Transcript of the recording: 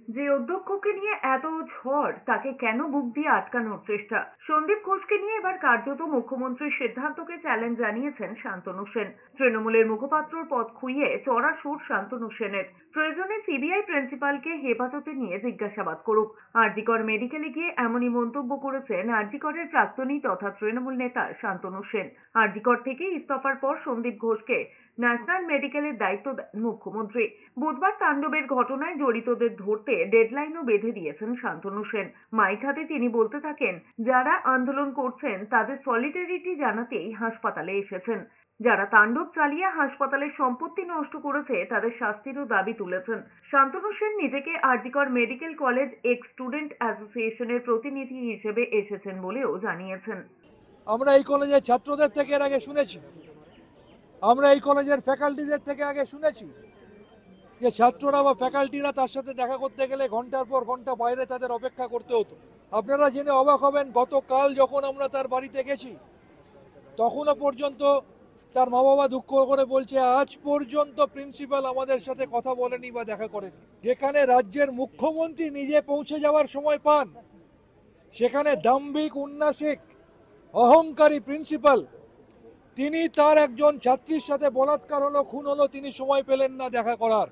যে অধ্যক্ষকে নিয়ে এত ঝড় তাকে কেন বুক দিয়ে আটকানোর চেষ্টা? সন্দীপ ঘোষকে নিয়ে এবার কার্যত মুখ্যমন্ত্রীর সিদ্ধান্তকে চ্যালেঞ্জ জানিয়েছেন শান্তনু সেন। তৃণমূলের মুখপাত্রর পদ খুইয়ে চড়া সুর শান্তনু সেনের। প্রয়োজনে সিবিআই প্রিন্সিপালকে হেফাজতে নিয়ে জিজ্ঞাসাবাদ করুক। আরজিকর মেডিকেলে গিয়ে এমনই মন্তব্য করেছেন আরজিকরের প্রাক্তনী তথা তৃণমূল নেতা শান্তনু সেন। আরজিকর থেকে ইস্তফার পর সন্দীপ ঘোষকে ন্যাশনাল মেডিকেলের দায়িত্ব দেন মুখ্যমন্ত্রী। বুধবার তাণ্ডবের ঘটনায় জড়িতদের ধরতে ডেডলাইনও বেঁধে দিয়েছেন শান্তনু সেন। মাইক হাতে তিনি বলতে থাকেন, যারা আন্দোলন করছেন তাদের সলিডারিটি জানাতেই হাসপাতালে এসেছেন। যারা তাণ্ডব চালিয়ে হাসপাতালের সম্পত্তি নষ্ট করেছে তাদের শাস্তিরও দাবি তুলেছেন। শান্তনু সেন নিজেকে RG Kar medical college ex student অ্যাসোসিয়েশনের প্রতিনিধি হিসেবে এসেছেন বলেও জানিয়েছেন। আমরা এই কলেজের ছাত্রদের থেকে এর আগে শুনেছি, আমরা এই কলেজের ফ্যাকাল্টিদের থেকে আগে শুনেছি যে ছাত্ররা বা ফ্যাকাল্টিরা তার সাথে দেখা করতে গেলে ঘন্টার পর ঘন্টা বাইরে তাদের অপেক্ষা করতে হতো। আপনারা জেনে অবাক হবেন, গতকাল যখন আমরা তার বাড়িতে গেছি তখনও পর্যন্ত তার মা বাবা দুঃখ করে বলছে আজ পর্যন্ত প্রিন্সিপাল আমাদের সাথে কথা বলেনি বা দেখা করেনি। যেখানে রাজ্যের মুখ্যমন্ত্রী নিজে পৌঁছে যাওয়ার সময় পান, সেখানে দাম্ভিক, উন্নাসিক, অহংকারী প্রিন্সিপাল তিনি তার একজন ছাত্রীর সাথে বলাৎকার হলো, খুন হলো, তিনি সময় পেলেন না দেখা করার।